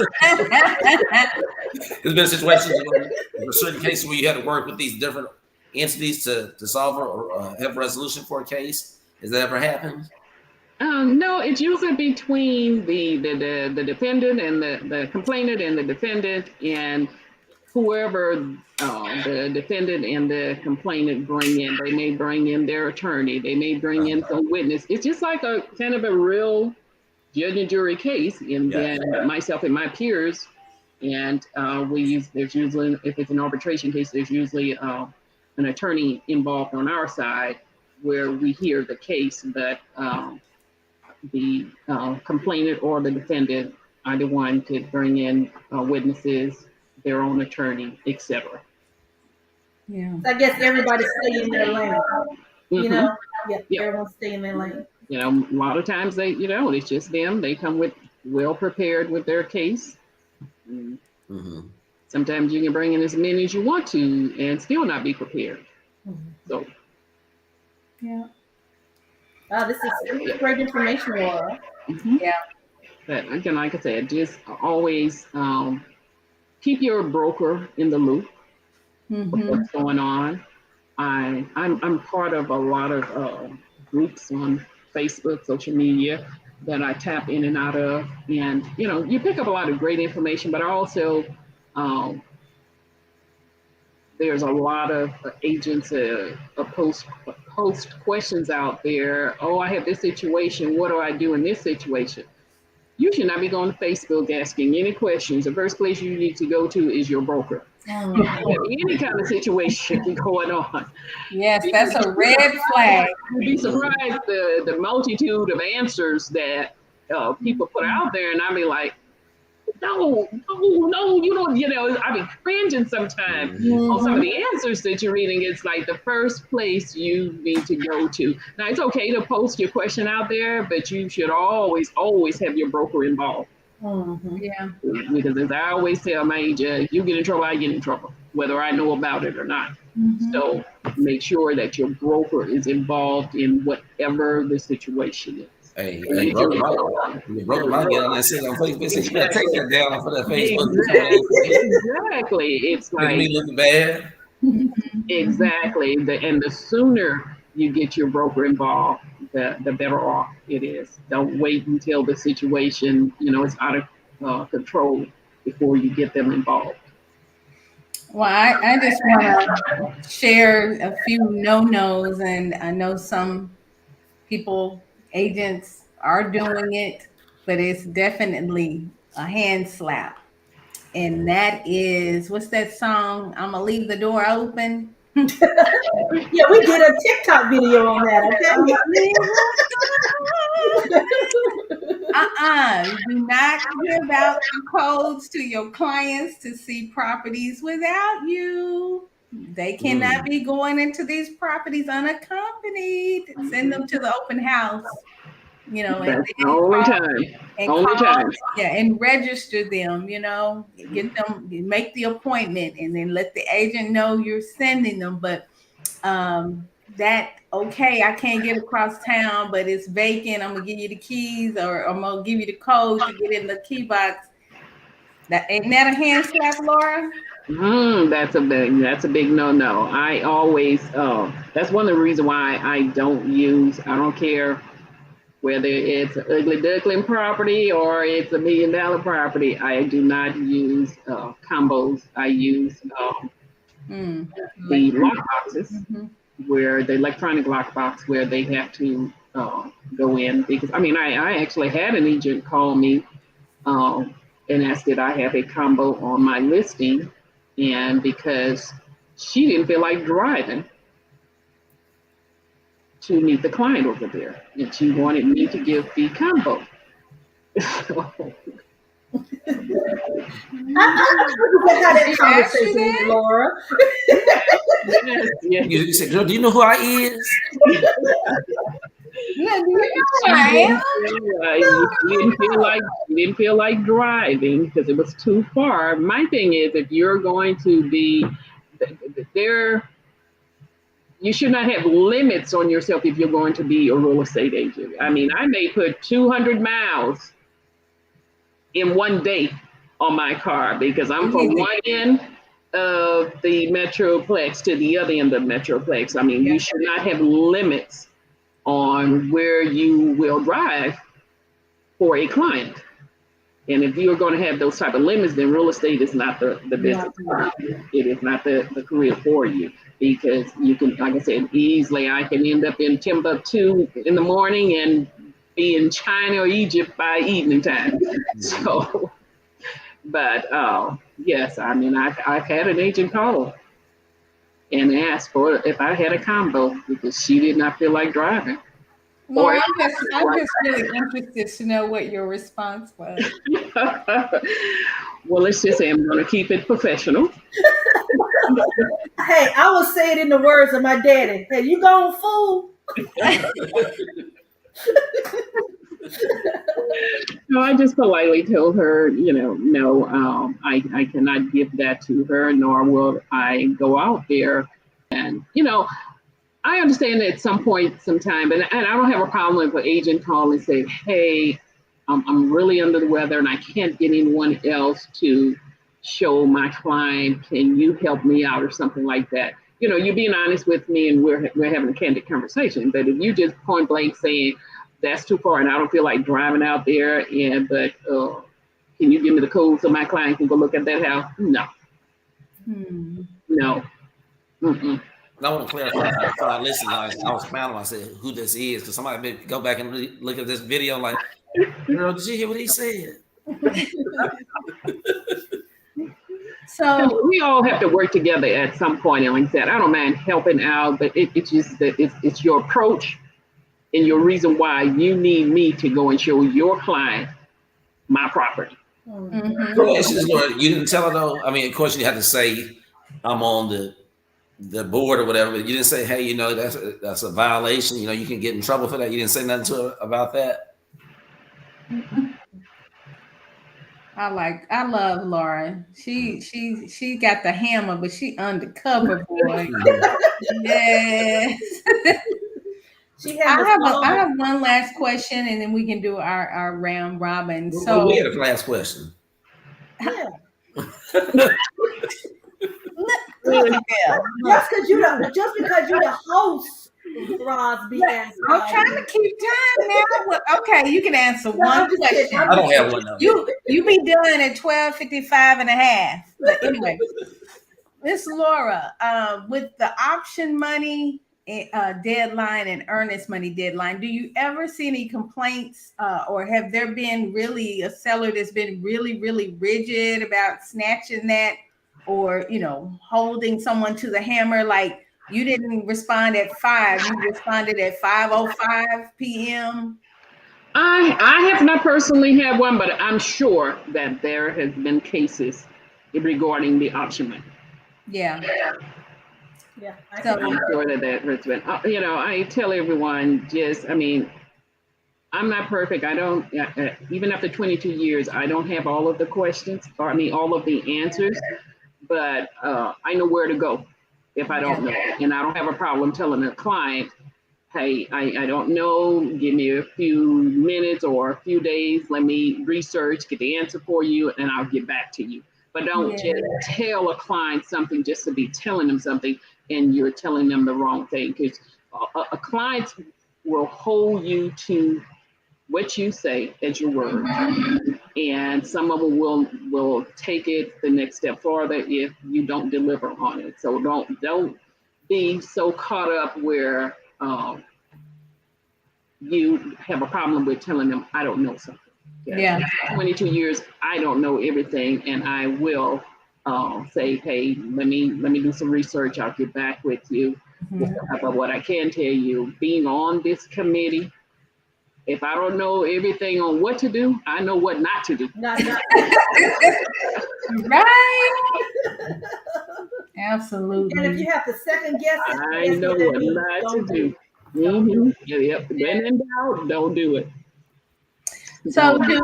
been situations where there certain cases where you had to work with these different entities to solve or have a resolution for a case. Has that ever happened? No, it's usually between the defendant and the complainant and the defendant, and whoever the defendant and the complainant bring in. They may bring in their attorney. They may bring in some witness. It's just like a kind of a real judge and jury case. And then myself and my peers, and there's usually, if it's an arbitration case, there's usually an attorney involved on our side where we hear the case, but the complainant or the defendant, either one could bring in witnesses, their own attorney, etc. Yeah. I guess everybody stay in their lane. You know, everyone stay in their lane. A lot of times they, it's just them. They come with well prepared with their case. Sometimes you can bring in as many as you want to and still not be prepared. So, yeah. This is great information, Laura. Yeah. But again, like I said, just always keep your broker in the loop of what's going on. I'm part of a lot of groups on Facebook, social media that I tap in and out of, and you pick up a lot of great information. But also, there's a lot of agents post questions out there. Oh, I have this situation. What do I do in this situation? You should not be going to Facebook asking any questions. The first place you need to go to is your broker. If you have any kind of situation going on. Yes, that's a red flag. You'd be surprised the multitude of answers that people put out there, and I'd be like, no, you don't, I be cringing sometimes on some of the answers that you're reading. It's like the first place you need to go to. Now, it's okay to post your question out there, but you should always have your broker involved. Yeah. Because as I always tell my agent, you get in trouble, I get in trouble, whether I know about it or not. So make sure that your broker is involved in whatever the situation is. Hey, your broker might get on that shit on Facebook. You better take that down for that Facebook. Exactly. It's like me looking bad. Exactly. And the sooner you get your broker involved, the better off it is. Don't wait until the situation, is out of control before you get them involved. Well, I just want to share a few no-nos, and I know some people, agents are doing it, but it's definitely a hand slap. And that is, what's that song? I'm gonna leave the door open. Yeah, we did a TikTok video on that, okay? Do not give out the codes to your clients to see properties without you. They cannot be going into these properties unaccompanied. Send them to the open house. That's the only time. Yeah, and register them, get them, make the appointment, and then let the agent know you're sending them. But that okay, I can't get across town, but it's vacant. I'm gonna give you the keys, or I'm gonna give you the code to get in the key box. That ain't that a hand slap, Laura? That's a big no. I always that's one of the reasons why I don't care whether it's an ugly duckling property or it's $1 million property. I do not use combos. I use the lock boxes, where the electronic lock box, where they have to go in, because I actually had an agent call me and asked did I have a combo on my listing, and because she didn't feel like driving to meet the client over there, and she wanted me to give the combo. I had that conversation with Laura. Yes. You said, girl, do you know who I is? You didn't feel like driving because it was too far. My thing is, if you're going to be there, you should not have limits on yourself if you're going to be a real estate agent. I mean, I may put 200 miles in one day on my car because I'm from one end of the Metroplex to the other end of the Metroplex. I mean, you should not have limits on where you will drive for a client. And if you're going to have those type of limits, then real estate is not the business. It is not the career for you, because you can, like I said, easily I can end up in Timbuktu in the morning and be in China or Egypt by evening time. So, but yes, I mean, I've had an agent call and ask for if I had a combo because she did not feel like driving. Laura, I'm just really interested to know what your response was. Well, let's just say I'm going to keep it professional. Hey, I will say it in the words of my daddy. Hey, you gone fool? No, I just politely told her, no, I cannot give that to her, nor will I go out there. And, I understand that at some point, sometime, and I don't have a problem if an agent call and say, hey, I'm really under the weather and I can't get anyone else to show my client. Can you help me out or something like that? You're being honest with me and we're having a candid conversation. But if you just point blank saying that's too far and I don't feel like driving out there, but can you give me the code so my client can go look at that house? No. No. Mm-mm. I want to clarify before I listen. I was smiling. I said, "Who this is?" Because somebody may go back and look at this video. Like, girl, did you hear what he said? So we all have to work together at some point. And like I said, I don't mind helping out, but it's just that it's your approach and your reason why you need me to go and show your client my property. Mm-hmm. You didn't tell her though. I mean, of course, you had to say, "I'm on the board" or whatever. But you didn't say, "Hey, that's a violation. You can get in trouble for that." You didn't say nothing to her about that. I love Laura. She got the hammer, but she undercover, boy. Yes. I have one last question, and then we can do our round robin. So we had a last question. Yeah. Just because you're the host, Crosby. I'm trying to keep time now. Okay, you can answer one question. I don't have one. You be done at 12:55 and a half. But anyway, Miss Lora, with the option money deadline and earnest money deadline, do you ever see any complaints, or have there been really a seller that's been really, really rigid about snatching that, or holding someone to the hammer? Like, you didn't respond at 5, you responded at 5:05 p.m. I have not personally had one, but I'm sure that there has been cases regarding the option money. Yeah. So I'm sure that has been. I tell everyone, I'm not perfect. I don't, even after 22 years, I don't have all of the questions, all of the answers, but I know where to go if I don't know. And I don't have a problem telling a client, hey, I don't know, give me a few minutes or a few days, let me research, get the answer for you, and I'll get back to you. But don't just tell a client something just to be telling them something and you're telling them the wrong thing. Because a client will hold you to what you say as your word. And some of them will take it the next step further if you don't deliver on it. So don't be so caught up where you have a problem with telling them, I don't know something. Yeah. 22 years, I don't know everything, and I will say, hey, let me do some research. I'll get back with you. But what I can tell you, being on this committee, if I don't know everything on what to do, I know what not to do. Right. Absolutely. And if you have to second guess it, I know what not to do. Yep. When in doubt, don't do it. So do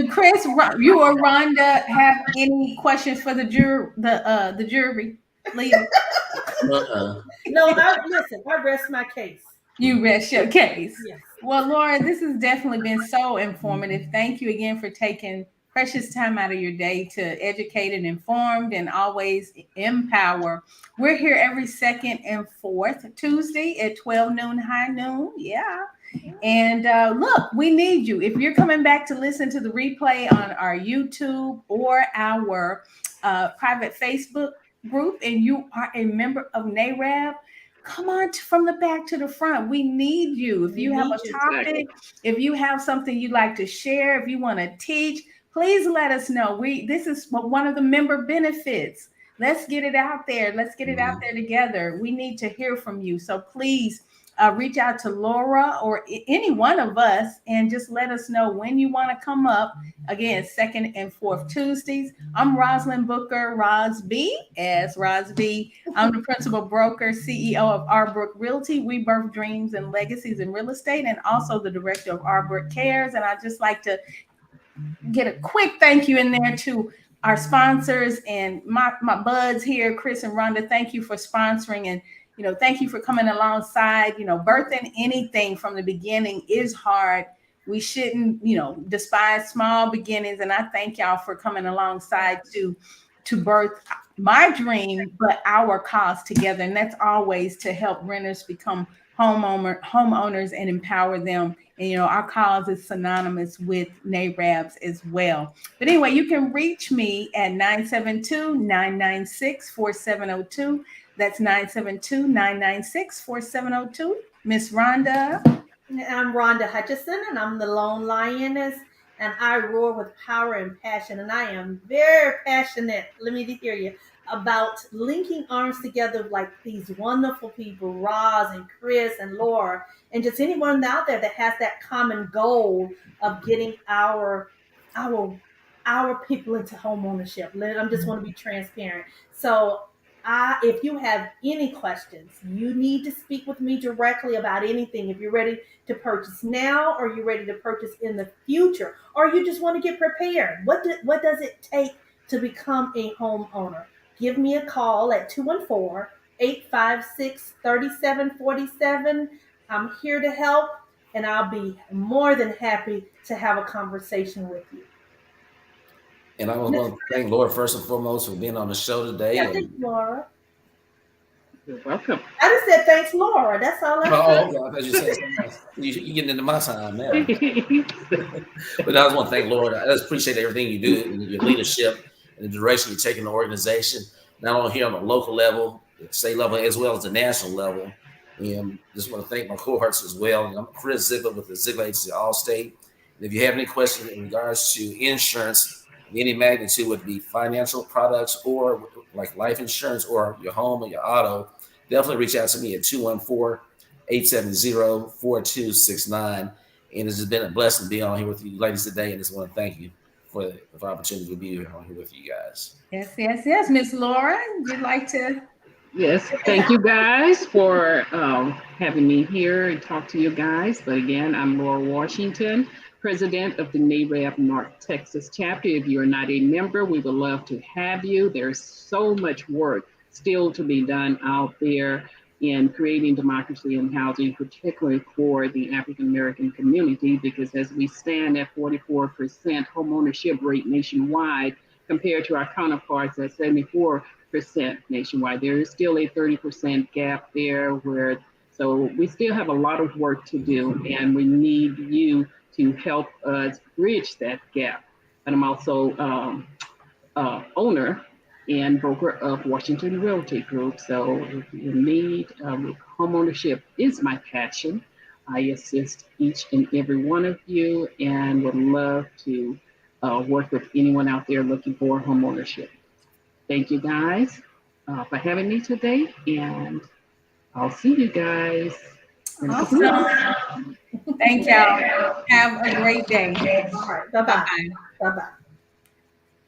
Chris, you or Rhonda have any questions for the jury leader? No, listen, I rest my case. You rest your case. Yes. Well, Laura, this has definitely been so informative. Thank you again for taking precious time out of your day to educate and inform and always empower. We're here every second and fourth Tuesday at 12 noon, high noon. Yeah. And look, we need you. If you're coming back to listen to the replay on our YouTube or our private Facebook group, and you are a member of NAREB, come on from the back to the front. We need you. If you have a topic, if you have something you'd like to share, if you want to teach, please let us know. This is one of the member benefits. Let's get it out there. Let's get it out there together. We need to hear from you. So please reach out to Lora or any one of us and just let us know when you want to come up. Again, second and fourth Tuesdays. I'm Rosalind Booker, Roz B, as Roz B. I'm the principal broker, CEO of Arbrook Realty. We birth dreams and legacies in real estate, and also the director of Arbrook Cares. And I'd just like to get a quick thank you in there to our sponsors and my buds here, Chris and Rhonda. Thank you for sponsoring, and thank you for coming alongside. Birthing anything from the beginning is hard. We shouldn't, despise small beginnings. And I thank y'all for coming alongside to birth my dream, but our cause together. And that's always to help renters become homeowners and empower them. And, our cause is synonymous with NAREB's as well. But anyway, you can reach me at 972-996-4702. That's 972-996-4702. Miss Rhonda. I'm Rhonda Hutchison, and I'm the Lone Lioness, and I roar with power and passion, and I am very passionate, let me hear you, about linking arms together like these wonderful people, Roz and Chris and Laura, and just anyone out there that has that common goal of getting our people into homeownership. I just want to be transparent. So if you have any questions, you need to speak with me directly about anything. If you're ready to purchase now, or you're ready to purchase in the future, or you just want to get prepared, what does it take to become a homeowner? Give me a call at 214-856-3747. I'm here to help, and I'll be more than happy to have a conversation with you. And I want to thank Laura first and foremost for being on the show today. Yeah, thanks, Laura. You're welcome. I just said thanks, Laura. That's all I said. Okay. I thought you said something else. You're getting into my time now. But I just want to thank Laura. I just appreciate everything you do and your leadership and the direction you're taking the organization, not only here on the local level, the state level, as well as the national level. And just want to thank my cohorts as well. And I'm Chris Ziegler with the Ziegler Agency Allstate. And if you have any questions in regards to insurance, any magnitude, would be financial products or like life insurance or your home or your auto, definitely reach out to me at 214-870-4269. And it's just been a blessing to be on here with you ladies today. And just want to thank you for the opportunity to be on here with you guys. Yes. Miss Laura, you'd like to? Yes, thank you guys for having me here and talk to you guys. But again, I'm Laura Washington, president of the NAREB North Texas chapter. If you're not a member, we would love to have you. There's so much work still to be done out there in creating democracy in housing, particularly for the African American community, because as we stand at 44% homeownership rate nationwide, compared to our counterparts at 74% nationwide, there is still a 30% gap there where, so we still have a lot of work to do, and we need you to help us bridge that gap. And I'm also owner and broker of Washington Realty Group. So if you need homeownership is my passion. I assist each and every one of you and would love to work with anyone out there looking for homeownership. Thank you guys for having me today, and I'll see you guys in a couple weeks. Awesome. Thank y'all. Have a great day. All right. Bye-bye. Bye-bye. Bye-bye.